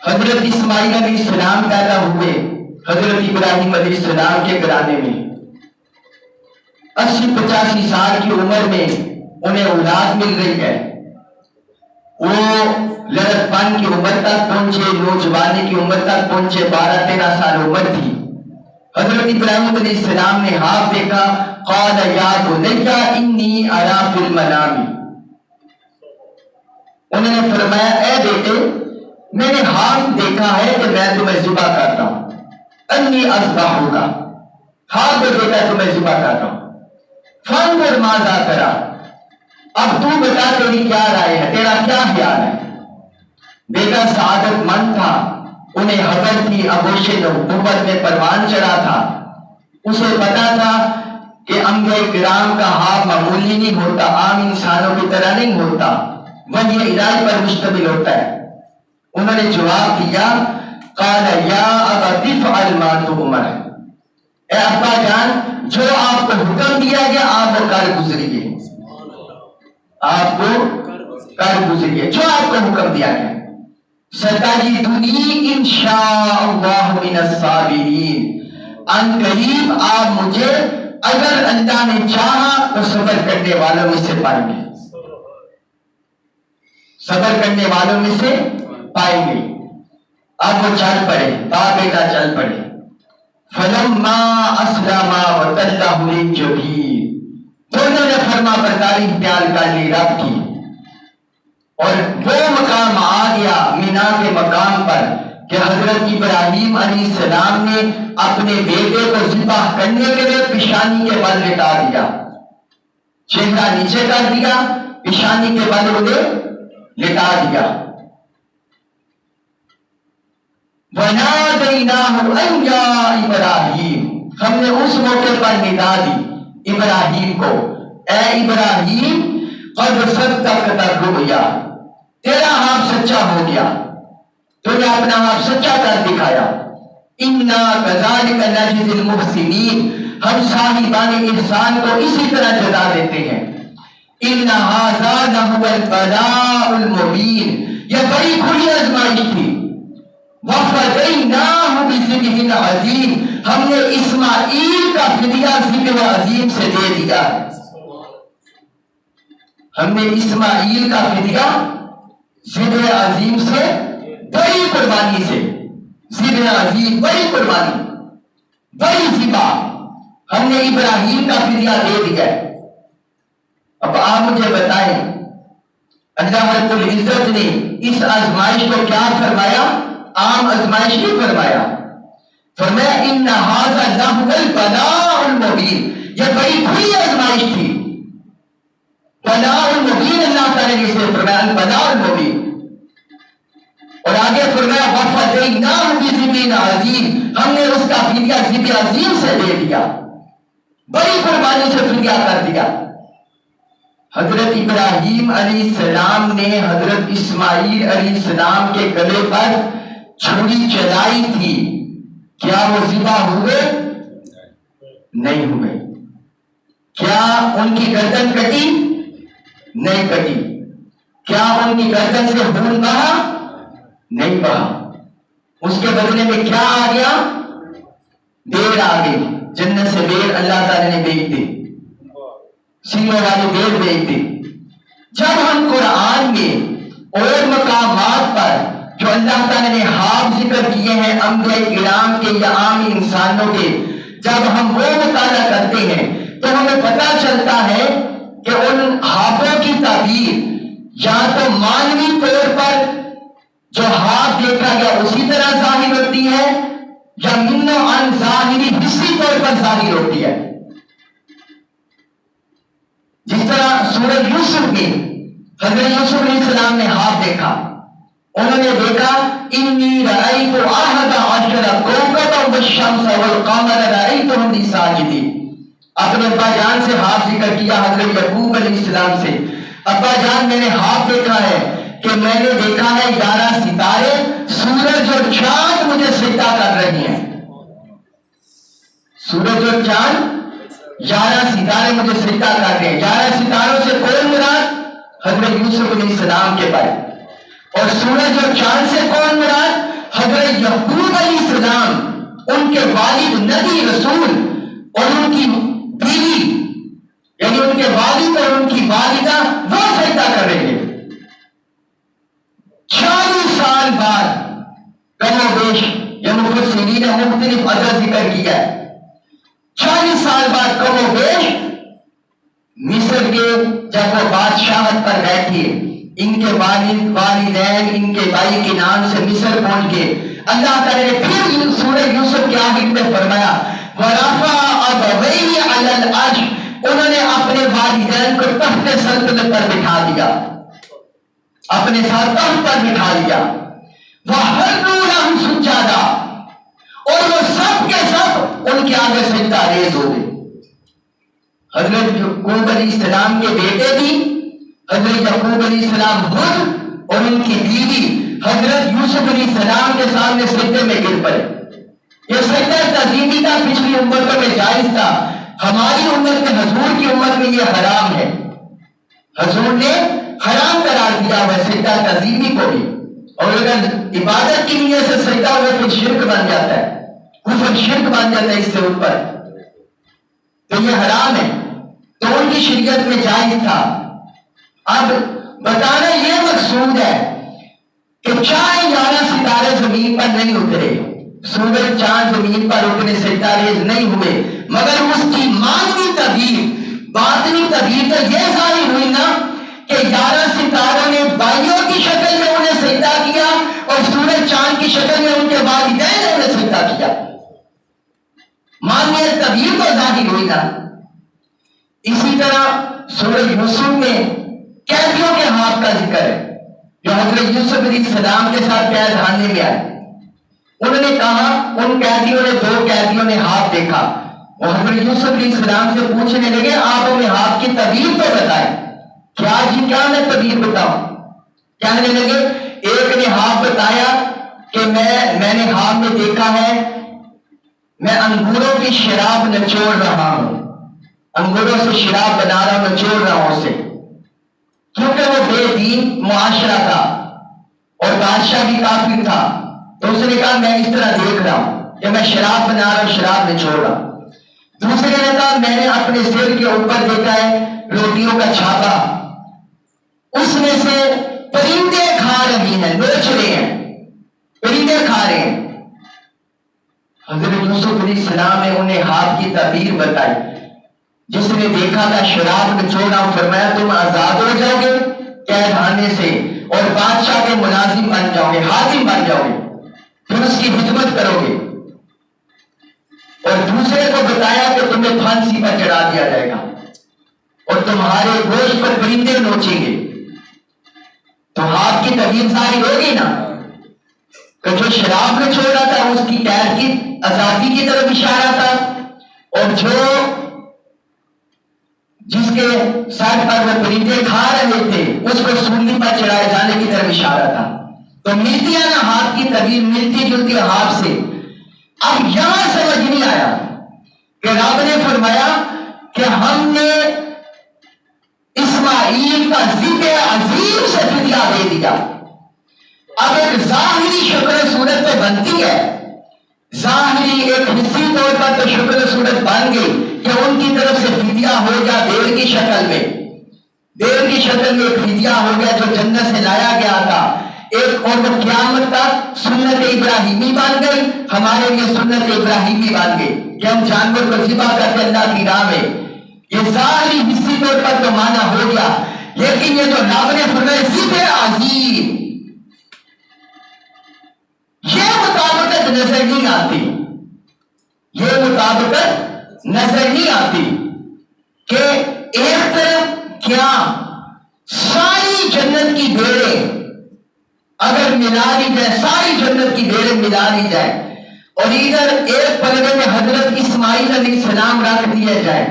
حضرت اسماعیل علیہ السلام پیدا ہوئے حضرت ابراہیم علیہ السلام کے گھرانے میں. 80-85 سال کی عمر میں انہیں اولاد مل رہی ہے. وہ لڑک پن کی عمر تک پہنچے، نوجوانی کی عمر تک پہنچے، 12-13 سال عمر تھی. حضرت ابراہیم علیہ السلام نے خواب دیکھا. قال یا بنی انی ارا فی المنام. انہوں نے فرمایا اے بیٹے میں نے خواب دیکھا ہے کہ میں تمہیں ذبح کرتا ہوں. انی اذبحک، خواب میں دیکھا تمہیں ذبح کرتا ہوں. فانظر ماذا ترى، اب تو بتا تیری کیا رائے ہے، تیرا کیا خیال ہے. بیٹا سعادت مند تھا، انہیں خبر تھی ابوش نبوت میں پروان چڑھا تھا. اسے پتا تھا کہ انبیاء کرام کا خواب معمولی نہیں ہوتا، عام انسانوں کی طرح نہیں ہوتا، وحی الہی پر مشتمل ہوتا ہے. انہوں نے جواب دیا قال یا ابت افعل ما تؤمر، اے ابا جان جو آپ کو حکم دیا گیا آپ وہ کر گزریے، آپ کو کر گزریے جو آپ کو حکم دیا گیا. ستجدنی انشاء اللہ من الصابرین، ان قریب آپ مجھے اگر اللہ نے چاہا تو صبر کرنے والوں میں سے پائیں گے، صبر کرنے والوں میں سے پائیں گے. اب وہ چل پڑے، باپ بیٹا چل پڑے. فلما اسلما وتلہ للجبین، دونوں نے فرما برداری اختیار کر لی رب کی. اور وہ مقام آ گیا مینا کے مقام پر کہ حضرت ابراہیم علیہ السلام نے اپنے بیٹے کو ذبح کرنے کے لیے پیشانی کے بل لٹا دیا، چہرہ نیچے کر دیا، پیشانی کے بل انہیں لٹا دیا. وَنَادَيْنَاهُ أَن يَا إِبْرَاهِيمُ، ہم نے اس موقع پر ندا دی ابراہیم کو، اے ابراہیم قد صدقت الرؤیا، تیرا خواب سچا ہو گیا، تو نے اپنا خواب سچا کر دکھایا. اِنَّا كَذَلِكَ نَجْزِي الْمُحْسِنِينَ، ہم صاحبان احسان کو اسی طرح جزا دیتے ہیں. إِنَّ هَذَا لَهُوَ الْبَلَاءُ الْمُبِينُ، یہ بڑی کھلی آزمائش تھی. وَفَدَيْنَاهُ بِذِبْحٍ عَظِيمٍ، ہم نے اسماعیل کا فدیہ ذبح عظیم سے دے دیا. ہم نے اسماعیل کا فدیہ ذبح عظیم سے، بڑی قربانی سے، ذبح عظیم بڑی قربانی، بڑی ذبح ہم نے ابراہیم کا فدیہ دے دیا. اب آپ مجھے بتائیں اللہ رب العزت نے اس آزمائش کو کیا فرمایا؟ عام آزمائش نہیں فرمایا، فرمایا ان ھذا لہو البلاء المبین، یہ بڑی کھلی آزمائش تھی. بلاء المبین اللہ تعالیٰ نے اسے فرمایا البلاء المبین. اور آگے فرمایا وفدیناہ بذبح عظیم، ہم نے اس کا فدیہ ذبح عظیم سے دے دیا، بڑی قربانی سے فدیہ کر دیا. حضرت ابراہیم علیہ السلام نے حضرت اسماعیل علیہ السلام کے گلے پر چھری چلائی تھی، کیا وہ ذبح ہوئے؟ نہیں ہوئے. کیا ان کی گردن کٹی؟ نہیں کٹی. کیا ان کی گردن سے خون بہا؟ نہیں بہا. اس کے بدلے میں کیا آ گیا؟ بیر آ گئی. جنت سے بیر اللہ تعالی نے بھیج دی، سینے والی بیر بھیج دی. جب ہم قرآن میں اور مقامات پر جو اللہ تعالیٰ نے خواب ذکر کیے ہیں انبیاء کرام کے یا عام انسانوں کے، جب ہم وہ مطالعہ کرتے ہیں تو ہمیں پتہ چلتا ہے کہ ان خوابوں کی تعبیر یا تو معنوی طور پر جو خواب دیکھا گیا اسی طرح ظاہر ہوتی ہے یا من عن ظاہری حصی طور پر ظاہر ہوتی ہے. جس طرح سورہ یوسف میں حضرت یوسف علیہ السلام نے خواب دیکھا، انہوں نے دیکھا انی رأیت احد عشر کوکبا والشمس والقمر رأیتهم لی ساجدین. اپنے ابا جان سے خواب ذکر کیا حضرت یعقوب علیہ السلام سے، ابا جان میں نے خواب دیکھا ہے کہ میں نے دیکھا ہے 11 ستارے، سورج اور چاند مجھے سجدہ کر رہی ہیں. سورج اور چاند 11 ستارے مجھے سجدہ کر رہے ہیں. 11 ستاروں سے کون مراد؟ حضرت یوسف علیہ السلام کے بارے. اور سورج اور چاند سے کون مراد؟ حضرت یعقوب علیہ السلام، ان کے والد نبی رسول اور ان کی بیوی، یعنی ان کے والد اور ان کی والدہ وہ سجدہ کر رہے ہیں۔ 40 سال بعد کم و بیش یہ مفسرین نے مختلف عدد ذکر کیا ہے، 40 سال بعد کم و بیش مصر کے جب وہ بادشاہت پر بیٹھے، ان کے والدین ان کے بھائی کے نام سے مصر پہنچ گئے، اللہ تعالیٰ نے پھر سورہ یوسف کے آخر میں فرمایا وَرَفَعَ أَبَوَيْهِ عَلَى الْعَرْشِ، انہوں نے اپنے والدین کو تخت سلطنت پر بٹھا دیا، اپنے ساتھ تخت پر بٹھا دیا، وَخَرُّوا لَهُ سُجَّدًا، اور وہ سب کے سب ان کے آگے سجدہ ریز ہو گئے۔ حضرت یعقوب علیہ السلام کے بیٹے بھی، حضرت یعقوب علیہ السلام خود اور ان کی بیوی حضرت یوسف علیہ السلام کے سامنے سجدے میں گر پڑے۔ یہ سجدہ تعظیمی تھا، پچھلی امتوں میں جائز تھا، ہماری امت میں حضور کی امت میں یہ حرام ہے، حضور نے حرام قرار دیا ہوا سجدہ تعظیمی کو بھی، اور اگر عبادت کی نیت سے سجدہ ہوا تو شرک بن جاتا ہے، کفر شرک بن جاتا ہے اس سے اوپر، تو یہ حرام ہے، تو ان کی شریعت میں جائز تھا۔ اب بتانا یہ مقصود ہے کہ چاہے 11 ستارے زمین پر نہیں اترے، سورج چاند زمین پر اتنے سجدہ ریز نہیں ہوئے، مگر اس کی معنوی تعبیر، باطنی تعبیر تو یہ ظاہر ہوئی نا کہ 11 ستاروں نے بھائیوں کی شکل میں انہیں سجدہ کیا اور سورج چاند کی شکل میں ان کے والدین نے انہیں سجدہ کیا، معنوی تعبیر تو ظاہر ہوئی نا۔ اسی طرح سورہ یوسف میں قیدیوں کے ہاتھ کا ذکر ہے، جو حضرت یوسف علیہ السلام کے ساتھ قید خانے میں آئے، انہوں نے کہا، ان قیدیوں نے 2 قیدیوں نے ہاتھ دیکھا، وہ حضرت یوسف علیہ السلام سے پوچھنے لگے آپ ہمیں ہاتھ کی تعبیر تو بتائیں۔ کیا جی کیا میں تعبیر بتاؤں؟ کہنے لگے ایک نے ہاتھ بتایا کہ میں نے ہاتھ میں دیکھا ہے میں انگوروں کی شراب نچوڑ رہا ہوں، انگوروں سے شراب بنا رہا ہوں، نچوڑ رہا ہوں اسے، کیونکہ وہ بے دین معاشرہ تھا اور بادشاہ بھی کافر تھا، تو اس نے کہا میں اس طرح دیکھ رہا ہوں کہ میں شراب بنا رہا ہوں، شراب نچوڑ رہا ہوں۔ دوسرے نے کہا میں نے اپنے سر کے اوپر دیکھا ہے روٹیوں کا چھاپا، اس میں سے پرندے کھا رہی ہیں، نوچ رہے ہیں، پرندے کھا رہے ہیں۔ حضرت یوسف علیہ السلام نے انہیں ہاتھ کی تعبیر بتائی، جس نے دیکھا تھا شراب نچوڑا، فرمایا تم آزاد ہو جاؤ گے قید خانے سے اور بادشاہ کے ملازم بن جاؤ گے، حاکم بن جاؤ گے، پھر اس کی خدمت کرو گے، اور دوسرے کو بتایا کہ تمہیں پھانسی پر چڑھا دیا جائے گا اور تمہارے گوشت پر پرندے نوچیں گے۔ تو ہاتھ کی تعبیر ظاہر ہوگی نا کہ جو شراب میں چھوڑا تھا اس کی قید کی آزادی کی طرف اشارہ تھا، اور جو جس کے سر پر وہ پرندے کھا رہے تھے اس کو سولی پر چڑھائے جانے کی طرف اشارہ تھا۔ تو ملتی ہے نا ہاتھ کی تعبیر، ملتی جلتی ہاتھ سے۔ اب یہاں سمجھ نہیں آیا کہ رب نے فرمایا کہ ہم نے اسماعیل کا ذبح عظیم سے فدیہ دے دیا۔ اب ایک ظاہری شکل صورت تو بنتی ہے، ظاہری ایک حصی طور پر تو شکل صورت بن گئی کہ ان کی طرف سے فدیہ ہو گیا دیر کی شکل میں، دیر کی شکل میں ایک فدیہ ہو گیا جو جنت سے لایا گیا تھا ایک، اور وہ قیامت تک سنت ابراہیمی بن گئی، ہمارے لیے سنت ابراہیمی بن گئی کہ ہم جانور کو ذبح کرتے اللہ کی راہ میں۔ یہ ظاہری حصی طور پر تو معنی ہو گیا، لیکن یہ جو رب نے فرمایا ذبح عظیم، یہ مطابقت نظر نہیں آتی، یہ مطابقت نظر نہیں آتی کہ ایک طرف کیا ساری جنت کی بھیڑیں اگر ملا لی جائے، ساری جنت کی بھیڑیں ملا لی جائے اور ادھر ایک پلڑے میں حضرت اسماعیل علیہ السلام رکھ دیا جائے،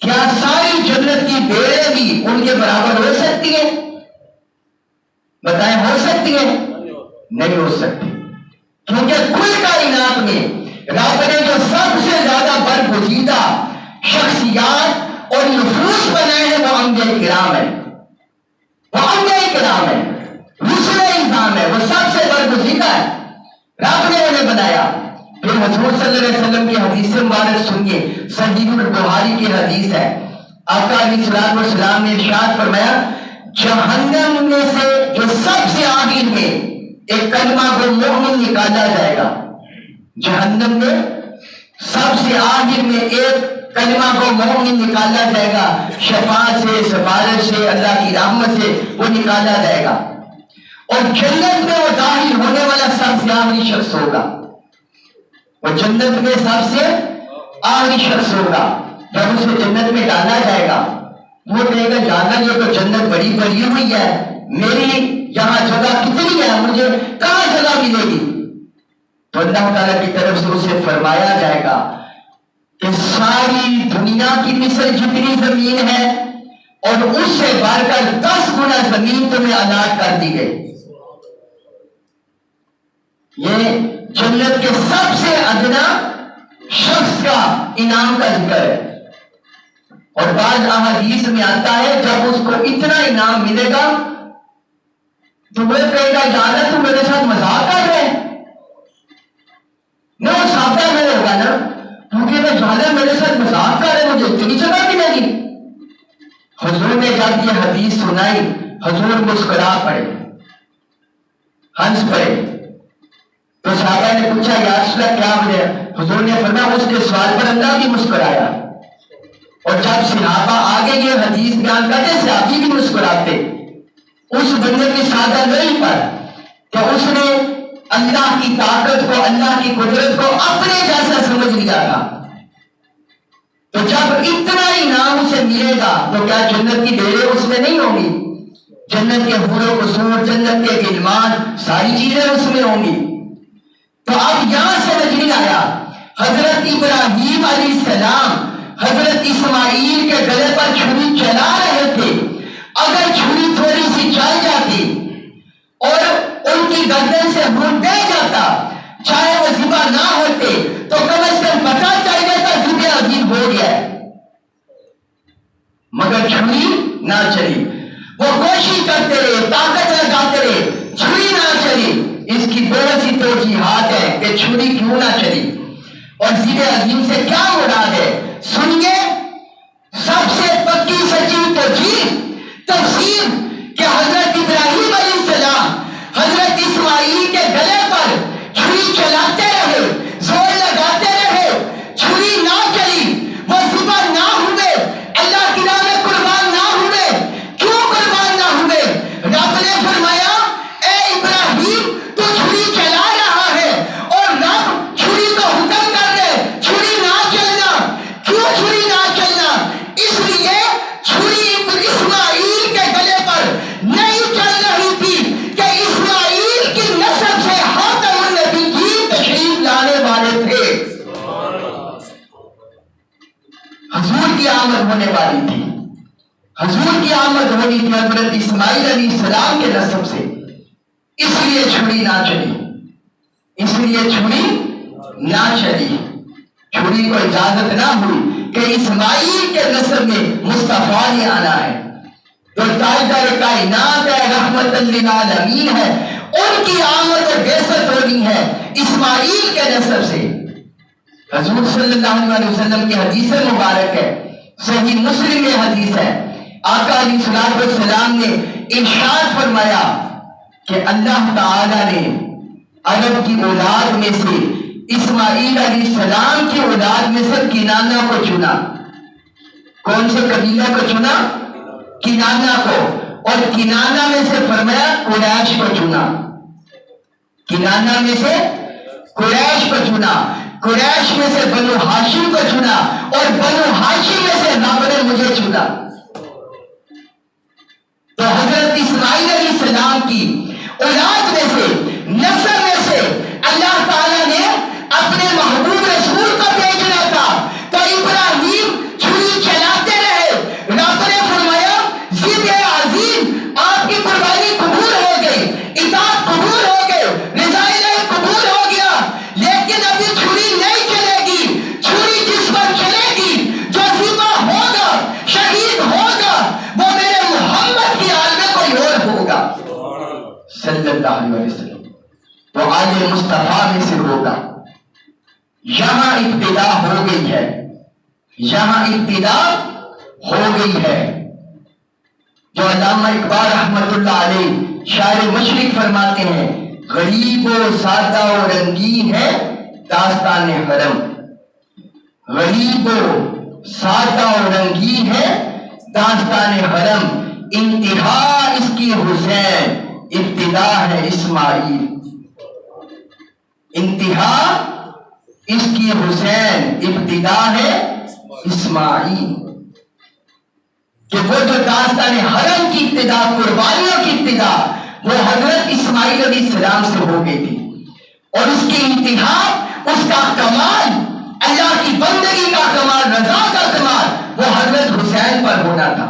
کیا ساری جنت کی بھیڑیں بھی ان کے برابر ہو سکتی ہیں؟ بتائیں ہو سکتی ہیں؟ نہیں ہو سکتی، کیونکہ کل کائنات میں رب نے جو سب سے زیادہ برگزیدہ شخصیات اور نفوس بنائے ہیں وہ انبیاء کرام ہیں، وہ انبیاء کرام ہیں، رسول اعظام ہیں، ہے، وہ سب سے برگزیدہ ہے، رب نے انہیں بنایا۔ پھر حضور صلی اللہ علیہ وسلم کی حدیث مبارک سنیے، صحیح البخاری کی حدیث ہے۔ آقا علیہ السلام نے ارشاد فرمایا جہنم میں سے جو سب سے آخر میں ایک کلمہ کو مومن نکالا جائے گا، جہنم میں سب سے آخر میں ایک کلمہ کو مومن نکالا جائے گا، شفاعت سے، سفارش سے، اللہ کی رحمت سے وہ نکالا جائے گا، اور جنت میں وہ داخل ہونے والا سب سے آخری شخص ہوگا، وہ جنت میں سب سے آخری شخص ہوگا۔ جب اسے جنت میں ڈالا جائے گا وہ کہے گا جانا یہ تو جنت بڑی بڑی ہوئی ہے، میری یہاں جگہ کتنی ہے، مجھے کہاں جگہ ملے گی؟ تو اللہ تعالیٰ کی طرف سے اسے فرمایا جائے گا کہ ساری دنیا کی مثل جتنی زمین ہے اور اس سے بڑھ کر 10 گنا زمین تمہیں الاٹ کر دی گئی۔ یہ جنت کے سب سے ادنا شخص کا انعام کا ذکر ہے، اور بعض احادیث میں آتا ہے جب اس کو اتنا انعام ملے گا تو وہ کہے گا یا اللہ تو میرے ساتھ مذاق کر رہے ہیں، نہ وہ سادہ میں ہوگا نا، کیونکہ میں جانا میرے ساتھ مذاق کر رہے ہیں، مجھے اتنی جگہ ملے گی۔ حضور نے جب یہ حدیث سنائی حضور مسکرا پڑے، ہنس پڑے، تو صحابہ نے پوچھا یا رسول اللہ کیا وجہ؟ حضور نے فرمایا اس کے سوال پر اللہ بھی مسکرایا، اور جب صحابہ آگے یہ حدیث بیان کرتے صحابی بھی مسکراتے اس بندے کی سادہ نہیں پر کہ اس نے اللہ کی طاقت کو، اللہ کی قدرت کو اپنے جیسا سمجھ لیا تھا۔ تو جب اتنا انعام اسے ملے گا تو کیا جنت کی ڈیرے اس میں نہیں ہوں گی؟ جنت کے حور و قصور، جنت کے غلمان، ساری چیزیں اس میں ہوں گی۔ تو اب یہاں سمجھ نہیں آیا حضرت ابراہیم علیہ السلام حضرت اسماعیل کے گلے پر چھری چلا رہے تھے، اگر چھری تھوڑی سی چل جاتی اور ان کی گردن سے خون بہ جاتا، چاہے وہ ذبح نہ ہوتے تو کم از کم پتہ چل جاتا ذبح عظیم ہو گیا ہے، مگر چھری نہ چلی۔ وہ کوشش کرتے رہے، طاقت لگاتے رہے، چھری نہ چلی۔ اس کی بہت سی توجیحات ہے کہ چھری کیوں نہ چلی اور ذبح عظیم سے کیا مراد ہے، سنیے۔ سب سے پکی سچی تفسیر کہ حضرت ابراہیم علیہ السلام حضرت اسماعیل کے گلے پر چھری چلاتے رہے، زور لگاتے رہے، چھری نہ چلی، وہ ذبح نہ ہوئے، اللہ کی راہ میں قربان نہ ہوئے۔ کیوں قربان نہ ہوئے؟ رب نے فرمایا اے ابراہیم تو چھری چلا رہا ہے اور رب چھری کو حکم کر دے چھری نہ چلنا۔ کیوں چھری نہ چلنا؟ اس لیے چھری اسماعیل کے گلے پر نہیں چل رہی تھی کہ اسماعیل کی نسب سے خاتم النبیین تشریف لانے والے تھے، حضور کی آمد ہونے والی تھی، حضور کی آمد ہونی تھی حضرت اسماعیل علیہ السلام کے نسب سے، اس لیے چھری نہ چلی، اس لیے چھری نہ چلی۔ چھری کو اجازت نہ ہوئی کہ اسماعیل کے نسب میں مصطفیٰ نے آنا ہے، جو تاجدار کائنات ہے، رحمت للعالمین ہے، ان کی آمد اور بعثت ہونی ہے اسماعیل کے نسب سے۔ حضور صلی اللہ علیہ وسلم کی حدیث مبارک ہے، صحیح مسلم میں حدیث ہے، آقا علیہ السلام نے ارشاد فرمایا کہ اللہ تعالی نے عرب کی اولاد میں سے اسماعیل علیہ السلام کی اولاد میں سے کنانہ کو چنا۔ کون سے قبیلہ کو چنا؟ کنانہ کو، اور کنانہ میں سے فرمایا قریش کو چنا، کنانہ میں سے قریش کو چنا، قریش میں سے بنو ہاشم کو چنا، اور بنو ہاشم میں سے رب نے مجھے چنا۔ تو حضرت اسماعیل علیہ السلام کی اولاد میں سے، نسل میں سے اللہ تعالیٰ نے اپنے محبوب رسول کو بھیجنا تھا، تو ابراہیم چھری چلاتے رہے، رب نے فرمایا ذبح عظیم آپ کی قربانی قبول ہو گئی، اطاعت قبول ہو گئی، رضا الہی قبول ہو گیا، لیکن ابھی چھری نہیں چلے گی۔ چھری جس پر چلے گی، جو ذبح ہوگا، شہید ہوگا، وہ میرے محمد کی آل میں کوئی اور ہوگا۔ صلی اللہ علیہ وسلم تو آل مصطفیٰ میں سے ہوگا. یہاں ابتدا ہو گئی ہے، یہاں ابتدا ہو گئی ہے. جو علامہ اقبال رحمت اللہ علیہ شاعر مشرق فرماتے ہیں، غریب و سادہ و رنگین ہے داستان حرم. غریب و سادہ و رنگین ہے داستان حرم. انتہا اس کی حسین، ابتدا ہے اسماعیل. انتہا اس کی حسین، ابتدا ہے اسماعیل. کہ وہ جو داستان حرم کی ابتدا، قربانیوں کی ابتدا، وہ حضرت اسماعیل علیہ السلام سے ہو گئی تھی. اور اس کی انتہا، اس کا کمال، اللہ کی بندگی کا کمال، رضا کا کمال، وہ حضرت حسین پر ہونا تھا.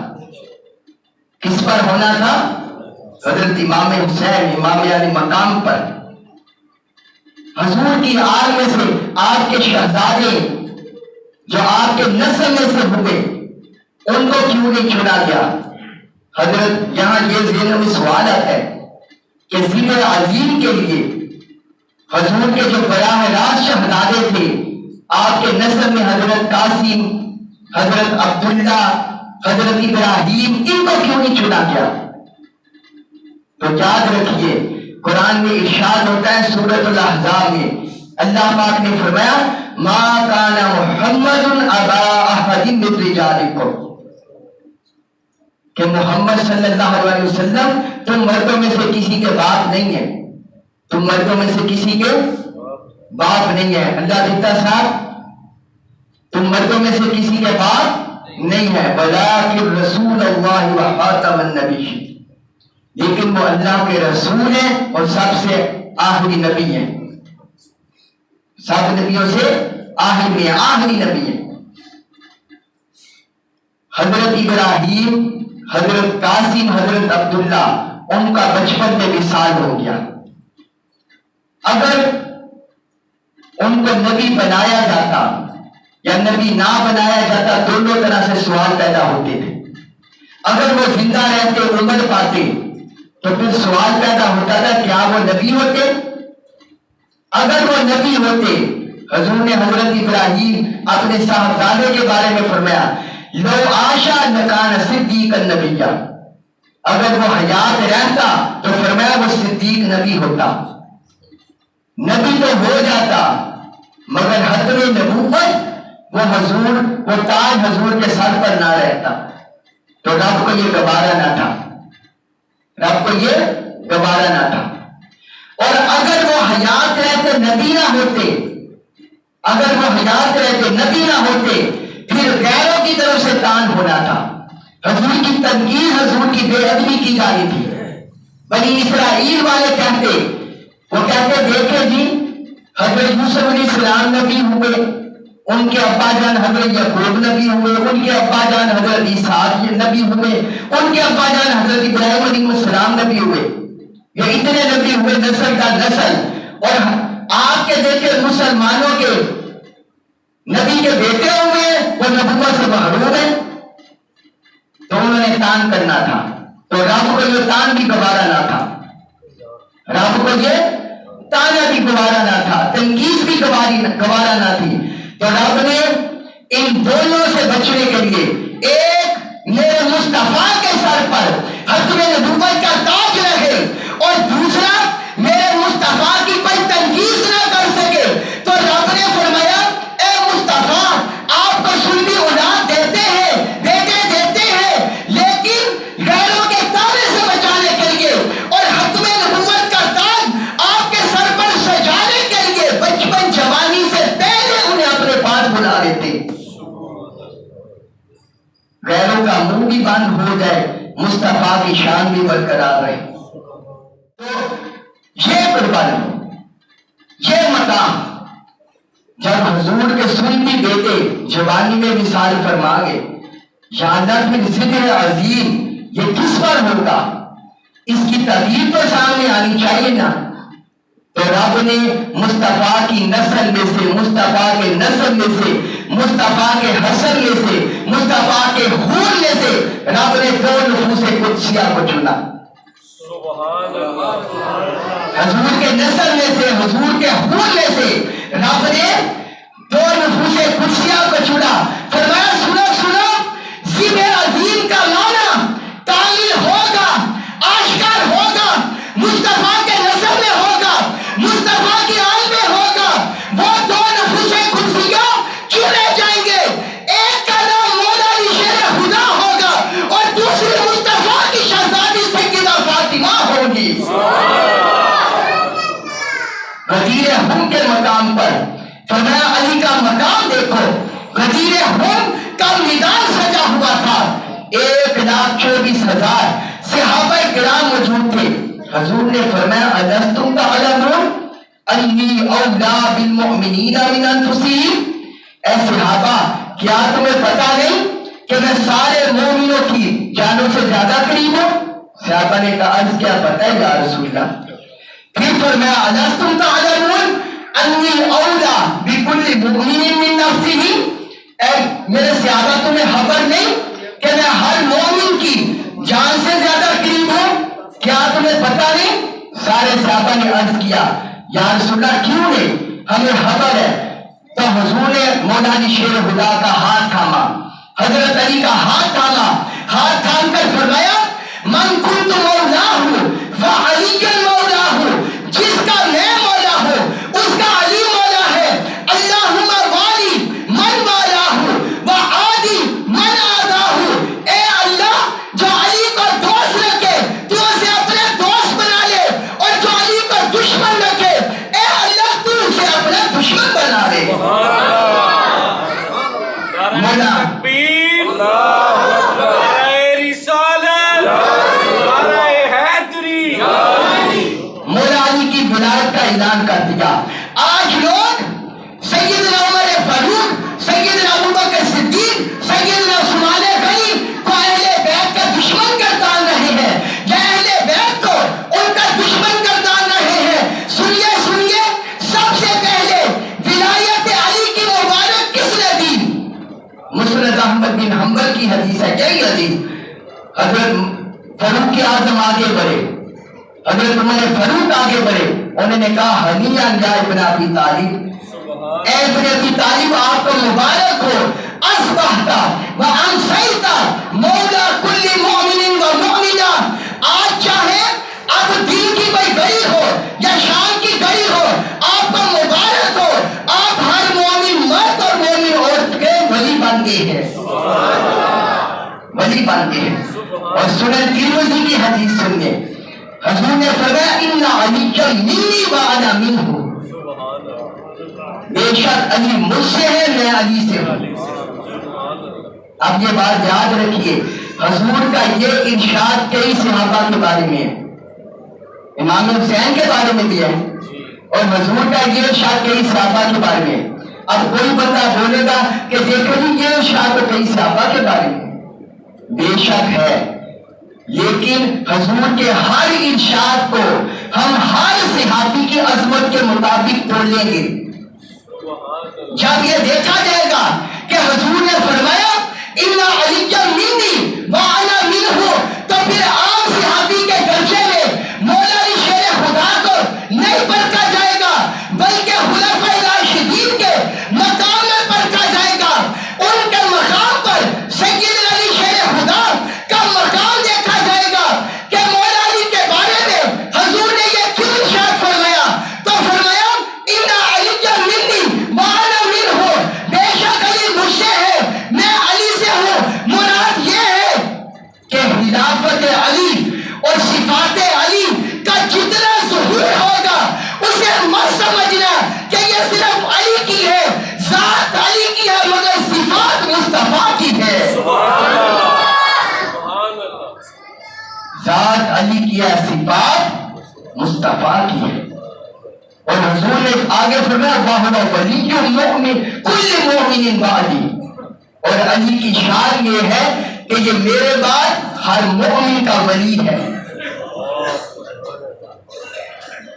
کس پر ہونا تھا؟ حضرت امام حسین، امام علی مقام پر. حضور کی آل میں سے آپ کے شہزادے جو آپ کے نسل میں سے ہوئے، ان کو کیوں نہیں چنا گیا؟ حضرت یہاں یہ ذہن میں سوال آتا ہے کہ ذکر عظیم کے لیے حضور کے جو براہ راست شہزادے تھے آپ کے نسل میں، حضرت قاسم، حضرت عبداللہ، حضرت ابراہیم، ان کو کیوں نہیں چنا گیا؟ تو یاد رکھیے، قرآن میں ارشاد ہوتا ہے سورۃ الاحزاب میں، اللہ پاک نے فرمایا ما کان محمد ابا احد من رجالکم، کہ محمد صلی اللہ علیہ وسلم تم مردوں میں سے کسی کے باپ نہیں ہے، تم مردوں میں سے کسی کے باپ نہیں ہے. اللہ دیتا صاحب، تم مردوں میں سے کسی کے باپ نہیں ہے. ولکن رسول اللہ و خاتم النبیین، لیکن وہ اللہ کے رسول ہیں اور سب سے آخری نبی ہیں. سب نبیوں سے آخری ہیں، آخری نبی ہیں. حضرت ابراہیم، حضرت قاسم، حضرت عبداللہ، ان کا بچپن میں وصال ہو گیا. اگر ان کو نبی بنایا جاتا یا نبی نہ بنایا جاتا، دونوں طرح سے سوال پیدا ہوتے تھے. اگر وہ زندہ رہتے، عمر پاتے، تو پھر سوال پیدا ہوتا تھا کیا وہ نبی ہوتے؟ اگر وہ نبی ہوتے، حضور نے حضرت ابراہیم اپنے صاحبزادے کے بارے میں فرمایا لو عاشا لکان صدیقا نبیا، اگر وہ حیات رہتا تو فرمایا وہ صدیق نبی ہوتا. نبی تو ہو جاتا مگر حتم نبوت وہ حضور، وہ تاج حضور کے سر پر نہ رہتا. تو رب کو یہ گوارا نہ تھا، رب کو یہ گوارا نہ تھا. اور اگر وہ حیات رہتے نبی نہ ہوتے، اگر وہ حیات رہتے نبی نہ ہوتے، پھر غیروں کی طرف سے تان ہونا تھا. حضور کی تنقید، حضور کی بے ادبی کی جانی تھی. بنی اسرائیل والے کہتے، وہ کہتے دیکھیں جی حضرت یوسف علیہ السلام نبی ہوئے، ان کے ابا جان حضرت یعقوب نبی ہوئے، ان کے ابا جان حضرت اسحاق نبی ہوئے، ان کے ابا جان حضرت ابراہیم علیہ السلام نبی ہوئے. یہ اتنے نبی ہوئے، نسل کا نسل. اور آپ کے دیکھے مسلمانوں کے نبی کے بیٹے ہوئے وہ نبوت سے محروم ہیں. تو انہوں نے تان کرنا تھا. تو رب کو یہ تان بھی گوارا نہ تھا، رب کو یہ تانا بھی گوارا نہ تھا، تنقید بھی گوارا نہ تھی. تو رب نے ان دونوں سے بچنے کے لیے ایک میرے مصطفیٰ کے سر پر حتم نبوت کا تاج رہے، اور دوسرا میرے مصطفیٰ کی کوئی تنقید نہ کر سکے. تو رب نے فرمایا اے مصطفیٰ آپ کو سنی اولاد دیتے ہیں، بیٹے دیتے ہیں، لیکن غیروں کے تانے سے بچانے کے لیے اور حتم نبوت کا تاج آپ کے سر پر سجانے کے لیے بچپن جوانی سے پہلے انہیں اپنے پاس بلا لیتے. غیروں کا منہ بھی بند ہو جائے، مصطفیٰ کی شان بھی برقرار رہے. تو یہ قربانی، یہ مقام جب حضور کے سنتی بیٹے جوانی میں وصال فرما گئے، یا اللہ پھر ذکر عظیم یہ کس پر ہوگا؟ اس کی تحقیق تو سامنے آنی چاہیے نا. تو رب نے مصطفیٰ کی نسل میں سے، مصطفیٰ کے نسل میں سے، مصطفیٰ کے حسن میں سے، مصطفیٰ کے خون میں سے رب نے دو نفوس قدسیہ کو چنا. حضور کے نسل میں سے، حضور کے خون میں سے رب نے دو نفوس قدسیہ کو چنا. فرمایا سنو سنو، ذبح عظیم کا معنی تعمیل ہوگا، آشکار ہوگا، مصطفیٰ کے نسل میں ہوگا، مصطفیٰ کی آل میں ہوگا. وہ دو نفوس قدسیہ چنے جائیں گے، ایک کا نام مولا علی شیر خدا ہوگا اور دوسری مصطفیٰ کی شہزادی سیدہ فاطمہ ہوگی. غدیر خون کے مقام پر فرمایا علی کا مقام دیکھو. غدیر خون کا میدان سجا ہوا تھا، 1,24,000 صحابہ کرام موجود تھے. حضور نے فرمایا الستم تعلمون انی اولی بالمؤمنین من انفسہم. اے صحابہ کیا تمہیں پتا نہیں کہ میں سارے مومنوں کی جانوں سے زیادہ قریب ہوں؟ صحابہ نے کہا عرض کیا پتہ ہے یا رسول اللہ؟ پھر فرمایا الستم تعلمون انی اولی بکل مؤمن من نفسہ. اے میرے صحابہ تمہیں خبر نہیں کہ میں ہر مومن کی جان سے زیادہ قریب ہوں؟ کیا تمہیں پتا نہیں؟ سارے صحابہ نے عرض کیا یا رسول اللہ کیوں نہیں، ہمیں خبر ہے. تو حضور نے مولا علی شیر خدا کا ہاتھ تھاما، حضرت علی کا ہاتھ تھاما، ہاتھ تھام کر فرمایا من کنت مولاہ فعلی مولاہ. جس کا میں مولا ہوں اس کا علی مولا ہے. اللہم والی من والاہ وعادی من آداہ. اے اللہ جو علی کو دوست رکھے تو اسے اپنے دوست بنا لے، اور جو علی کو دشمن رکھے اے اللہ تو اسے اپنا دشمن بنا لے. مولا ولایت کا اعلان کر دیا. آج لوگ سیدنا عمر فاروق، سیدنا ابوبکر صدیق، سیدنا عثمان غنی کو اہل بیت کا دشمن گردان رہے ہیں، یا اہل بیت کو ان کا دشمن گردان رہے ہیں. سنیے سنیے، سب سے پہلے ولایت علی کی مبارک کس نے دی؟ مسند احمد بن حنبل کی حدیث ہے. یہی حدیث حضرت فاروق اعظم آگے بڑھے، حضرت عمر فاروق آگے بڑھے، انہوں نے کہا ہنیئا یا ابن ابی طالب، اے ابن ابی طالب آپ کو مبارک ہو، اصبحت و امسیت مولا کل مومن و مؤمنہ. آج چاہے اب دین کی کوئی گڑی ہو یا شام کی گڑی ہو، آپ کو مبارک ہو، آپ ہر مومن مرد اور مومن عورت کے ولی بن گئے ہیں، ولی بن گئے ہیں. اور سنن ترمذی کی حدیث سنیے، حضور نے فرمایا ان علی منی و انا منہ. بے شک علی مجھ سے ہے، میں علی سے ہوں. اب یہ بات یاد رکھیے، حضور کا یہ ارشاد کئی صحابہ کے بارے میں، امام حسین کے بارے میں بھی ہے، اور حضور کا یہ ارشاد کئی صحابہ کے بارے میں. اب کوئی بندہ بولے گا کہ دیکھو جی یہ ارشاد تو کئی صحابہ کے بارے میں، بے شک ہے، لیکن حضور کے ہر ارشاد کو ہم ہر صحابی کی عظمت کے مطابق توڑ لیں گے. جب یہ دیکھا جائے گا کہ حضور نے فرمایا ان علی منی و انا منہ، تو پھر عام صحابی کے درجے میں مولا علی شیر خدا کو نہیں پرکھا جائے گا، بلکہ خلفائے راشدین کے مقام میں پرکھا جائے گا. ان کے مقام پر سیدنا علی شیر خدا کا مقام دیکھا جائے گا کہ مولا علی کے بارے میں حضور نے یہ کیوں ارشاد فرمایا. تو فرمایا ان علی منی و انا منہ، بے شک علی مجھ سے ہے، میں علی سے ہوں. مراد یہ ہے کہ خلافت علی اور صفات علی کا جتنا ظہور ہوگا اسے مت سمجھنا کہ یہ صرف علی کی ہے، ذات علی کی ہے، مگر صفات مصطفیٰ کی ہے. ذات علی کی ہے، صفات مصطفیٰ کی ہے. اور حضور نے آگے فرمایا وَهُوَ وَلِيُّ الْمُؤْمِنِ كُلِّ مُؤْمِنٍ بَعْدِي. اور علی کی شان یہ ہے کہ یہ میرے بعد ہر مومن کا ولی ہے،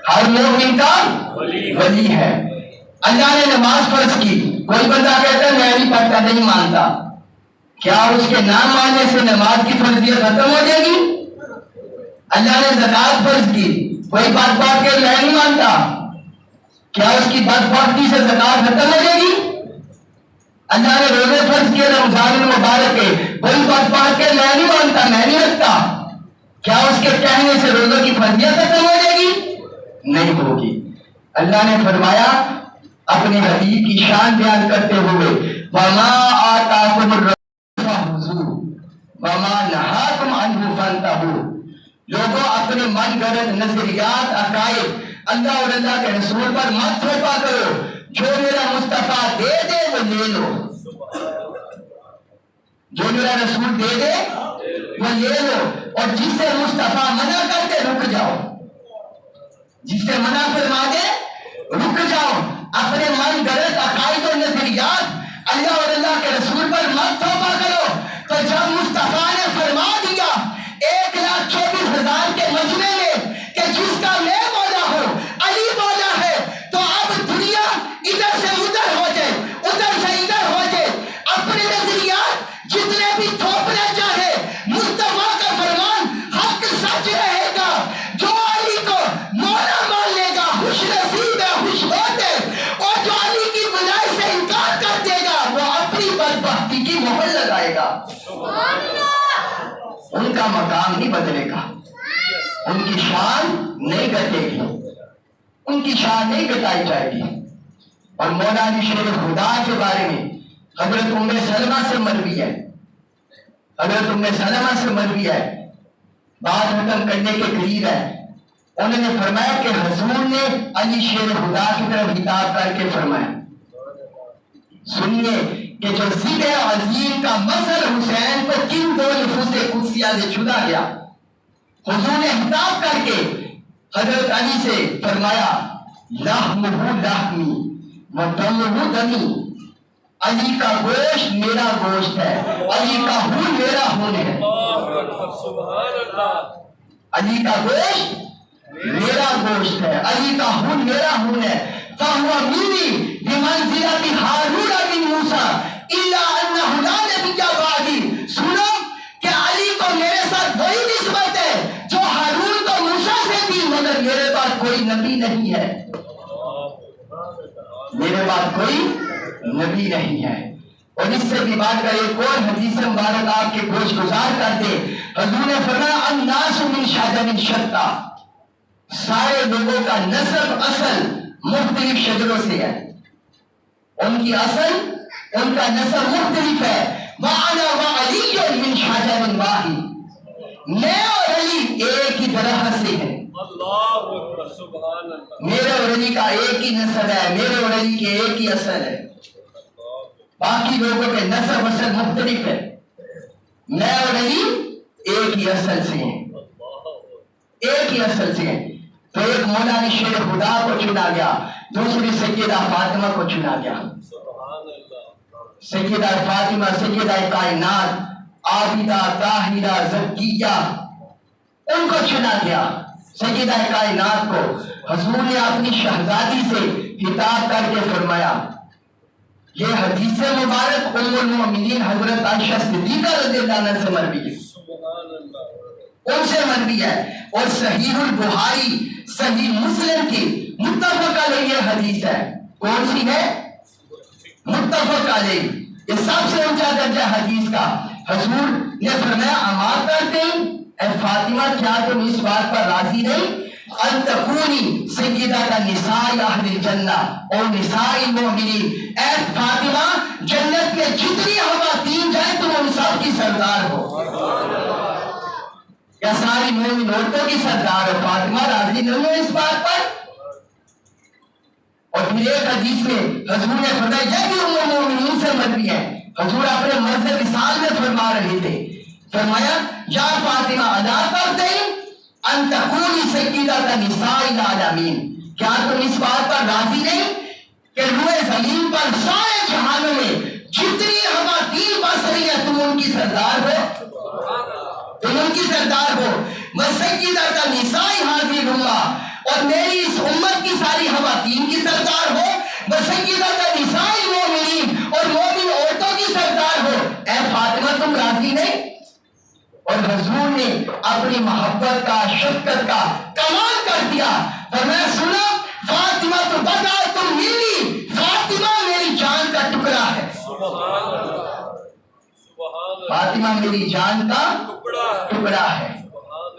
ہر مومن کا ولی ہے. اللہ نے نماز فرض کی، کوئی بندہ کہتا ہے میں نہیں پڑھتا، نہیں مانتا، کیا اس کے نام ماننے سے نماز کی فرضیت ختم ہو جائے گی؟ اللہ نے زکات فرض کی، کوئی بات بات کے میں نہیں مانتا، کیا اس کی بد بختی سے زکات ختم ہو جائے گی؟ اللہ نے روزے فرض کیے رمضان المبارک کے، کوئی بات بات کے میں نہیں مانتا، میں نہیں رکھتا، کیا اس کے کہنے سے روزوں کی فرضیت ختم ہو جائے گی؟ نہیں ہوگی۔ اللہ نے فرمایا اپنے حبیب کی شان بیان کرتے ہوئے وَمَا آتَاكُمُ الرَّسُولُ فَخُذُوهُ وَمَا نَهَاكُمْ عَنْهُ فَانْتَهُوا، لوگوں اپنے من گھڑت نظریات عقائد اللہ اور اللہ کے رسول پر مت تھوپا کرو، جو میرا مصطفیٰ دے دے وہ لے لو، جو میرا رسول دے دے وہ لے لو، اور جس سے مصطفیٰ منع کر دے رک جاؤ، جس سے منع فرما دے رک جاؤ، اپنے من گھڑت عقائد و نظریات اللہ اور اللہ کے رسول پر مت تھوپا کرو۔ تو جب مصطفیٰ نے فرما دیا 1,24,000 کے مجمع میں کہ جس کا میں مولا ہوں علی مولا ہے، تو اب دنیا ادھر سے ادھر ہو جائے، ادھر سے ادھر ہو جائے، اپنے نظریات جتنے بھی تھوپنا چاہے، مصطفیٰ کا فرمان حق سچ رہے گا، جو علی کو مولا مان لے گا خوش نصیب ہے، خوش ہوتے، اور جو علی کی بلائی سے انکار کر دے گا وہ اپنی بدبختی کی مہر لگائے گا۔ ان کا مقام نہیں بدلے گا، ان کی شان نہیں گھٹے گی، ان کی شان نہیں گھٹائی جائے گی۔ اور مولا علی شیر خدا کے بارے میں حضرت ام سلمہ سے مروی ہے، حضرت ام سلمہ سے مروی ہے، بات ختم کرنے کے قریب ہے، انہوں نے فرمایا کہ حضور نے علی شیر خدا کی طرف خطاب کر کے فرمایا سنیے کہ جو ضد عظیم کا مثل حسین کو کن دو نفوس قدسیہ سے جدا گیا، حضور نے خطاب کر کے حضرت علی سے فرمایا لحمہ لحمی ودمہ دمی، علی کا گوشت میرا گوشت ہے، علی کا خون میرا خون ہے، علی کا گوشت میرا گوشت ہے، علی کا خون میرا خون ہے، فَهُوَ مِنِّي بِمَنْزِلَةِ هَارُونَ مِنْ مُوسَىٰ إِلَّا أَنَّهُ لَا نَبِيَّ بَعْدِي، سنو کہ علی کو میرے ساتھ وہی نسبت ہے جو ہارون کو موسیٰ سے تھی، مگر میرے بعد کوئی نبی نہیں ہے، میرے بعد کوئی نبی نہیں ہے۔ اور اس سے بھی بات کا ایک اور حدیث مبارک آپ کے گوش گزار کرتے، حضور نے فرمایا الناس من شجر شتیٰ، سارے لوگوں کا نسب اصل مختلف شجروں سے ہے، ان کی اصل ان کا نسب مختلف ہے، وَأَنَا وَعَلِيٌّ مِّن شَجَرٍ وَاحِدٍ، میں اور علی ایک ہی درخت سے ہیں، میرے اور علی کا ایک ہی نسل ہے، میرے اور علی کے ایک ہی اصل ہے، باقی لوگوں کے نسب اصل مختلف ہے، میں اور علی ایک ہی اصل سے ہیں، ایک ہی اصل سے ہیں۔ تو ایک مولا علی شیر خدا کو چنا گیا، دوسری سیدہ فاطمہ کو چنا گیا، سیدہ فاطمہ سیدہ کائنات عابدہ طاہرہ زکیہ، ان کو چنا گیا، سیدہ کائنات کو حضور نے اپنی شہزادی سے خطاب کر کے فرمایا، یہ حدیث مبارک ام المؤمنین حضرت عائشہ صدیقہ رضی اللہ عنہ سے مروی ہے، ان سے مروی ہے، اور صحیح البخاری صحیح مسلم کی متفق علیہ یہ حدیث ہے، کون سی ہے؟ متفق علیہ، یہ سب سے اونچا درجہ حدیث کا۔ حضور نے فرمایا اما کرتے اے فاطمہ کیا تم اس بات پر راضی نہیں ان تکونی سیدہ نساء اہل الجنہ اور نساء المؤمنین، اے فاطمہ جنت میں جتنی خواتین جائیں تم ان سب کی سردار ہو، یا ساری مومن عورتوں کی سردار ہو، فاطمہ راضی نہیں ہو اس بات پر؟ اور پھر ایک حدیث میں حضور نے فرمایا یہ بھی ام المؤمنین سے مروی ہے، حضور اپنے مرض وصال میں فرما رہے تھے، فرمایا یا فاطمہ ادا کرتے ان تکونی سیدہ نساء العالمین، کیا تم اس بات پر راضی نہیں کہ روئے زمین پر سارے جہانوں میں جتنی خواتین بس رہی ہیں تم ان کی سردار ہو، تم ان کی سردار ہو، وسیدہ نساء هذه الامہ، اور میری اس امت کی ساری خواتین کی سردار ہو، وسیدہ نساء المؤمنین، اور مومن عورتوں کی سردار ہو، اے فاطمہ تم راضی نہیں؟ اور اور حضور نے اپنی محبت کا شفقت کا کمال کر دیا، اور میں سنا فاطمہ تو بتا تم ملی، فاطمہ میری جان کا ٹکڑا ہے، فاطمہ میری جان کا ٹکڑا ہے۔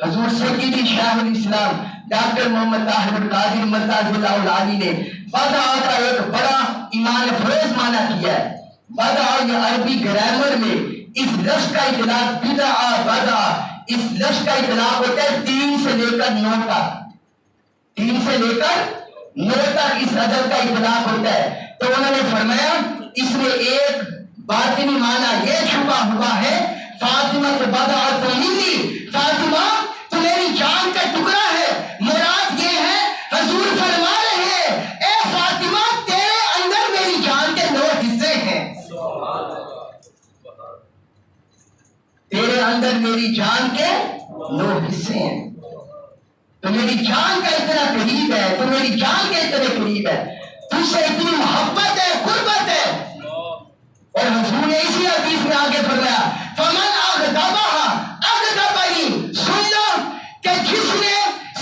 حضور سیدی شیخ الاسلام ڈاکٹر محمد طاہر القادری مرتضی اللہ العالی نے بدع کا ایک بڑا ایمان افروز معنی کیا ہے۔ بدع یہ عربی گرامر میں اس لفظ کا اطلاق بدع بدع، اس لفظ کا اطلاق ہوتا ہے 3 سے لے کر 9 تک، 3 سے لے کر 9 تک اس عدد کا اطلاق ہوتا ہے۔ تو انہوں نے فرمایا اس میں ایک باطنی معنی یہ چھپا ہوا ہے، فاطمہ تو بدع تو ملی، فاطمہ تو میری جان کا ٹکڑا ہے۔ مراد یہ ہے حضور فرما رہے ہیں اے فاطمہ تیرے اندر میری جان کے 9 حصے ہیں، تیرے اندر میری جان کے 9 حصے ہیں، تو میری جان کا اتنا قریب ہے، تو میری جان کے اتنے قریب ہے، تجھ سے اتنی محبت ہے، قربت ہے۔ اور حضور نے اسی حدیث میں آگے فرمایا فمن اغضبها اغضبنی، سن لو کہ جس نے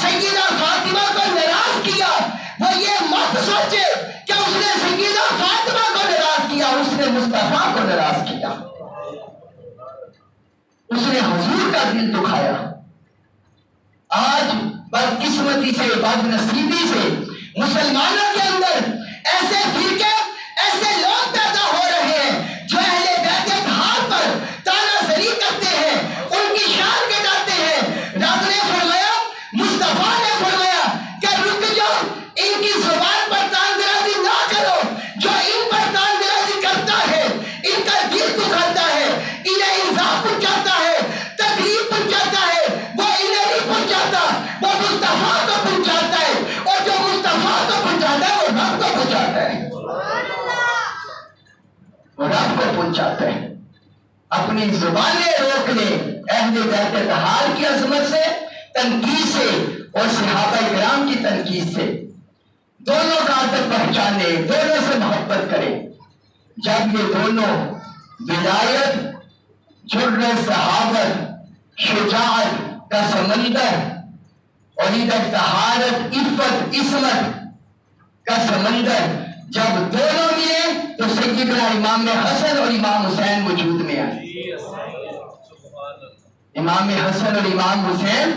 سیدہ فاطمہ کو ناراض کیا وہ یہ مت سوچے کہ اس نے سیدہ فاطمہ کو ناراض کیا، اس نے مصطفیٰ کو ناراض کیا، اس نے حضور کا دل دکھایا۔ آج بدقسمتی سے بد نصیبی سے مسلمانوں کے اندر ایسے فرقے، ایسے لوگ پیدا ہو رہے ہیں جو اہل بیت اطہار پر تانا زنی کرتے ہیں، ان کی شان گراتے ہیں۔ رب نے فرمایا، مصطفیٰ نے فرمایا کہ رک جاؤ، ان کی زبان پر تان درازی نہ کرو، جو ان پر تان درازی کرتا ہے ان کا دل دکھاتا ہے، انہیں انزا پہنچاتا ہے، تکلیف پہنچاتا ہے، وہ انہیں نہیں پہنچاتا، وہ مصطفیٰ کو پہنچاتا ہے، اور جو مصطفیٰ کو پہنچاتا ہے وہ رب کو پہنچاتا ہے، وہ رب کو پہنچاتا ہے۔ اپنی زبانیں روک لے اہل بیت اطہار کی عظمت سے، تنقید سے، اور صحابہ کرام کی تنقید سے، دونوں کا ادب پہچانے، دونوں سے محبت کرے۔ جب یہ دونوں ولایت، جرأت، صحابت، شجاعت کا سمندر، اور ادھر طہارت، عفت، عصمت کا سمندر جب دونوں ملے تو سیدنا امام حسن اور امام حسین وجود میں آئے، امام حسن اور امام حسین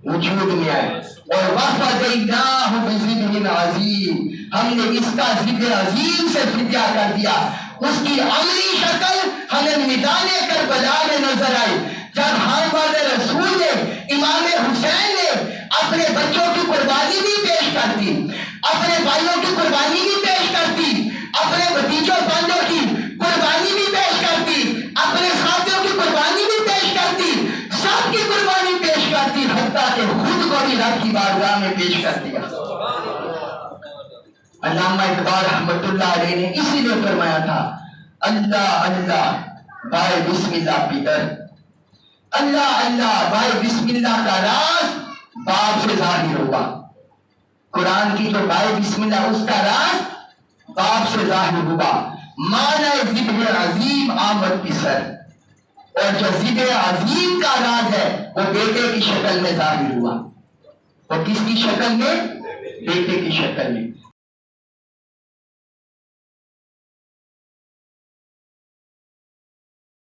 وجود میں آئے، اور وَفَدَيْنَاهُ بِذِبْحٍ عَظِيمٍ، ہم نے اس کا ذبح عظیم سے فدیہ کر دیا۔ اس کی عملی شکل ہمیں میدان کربلا میں نظر آئی، جب ہمارے رسول نے، امام حسین نے اپنے بچوں کی قربانی بھی پیش کر دی، اپنے بھائیوں کی قربانی بھی پیش کر دی، اپنے بھتیجوں بندوں کی قربانی بھی پیش کر دی، اپنے ساتھیوں کی قربانی بھی پیش کر دی، سب کی قربانی پیش کر دی، حتیٰ کہ خود کو بھی رب کی بارگاہ میں پیش کر دیا۔ علامہ اقبال رحمت اللہ علیہ نے اسی لیے فرمایا تھا اللہ اللہ بائے بسم اللہ پیتر، اللہ اللہ بائے بسم اللہ کا راز باپ سے ظاہر ہوگا۔ قرآن کی جو بائے بسم اللہ اس کا راز باپ سے ظاہر ہوگا۔ معنی ذبح عظیم آمد کی سر، اور جو ذبح عظیم کا راز ہے وہ بیٹے کی شکل میں ظاہر ہوا۔ وہ کس کی شکل میں؟ بیٹے کی شکل میں۔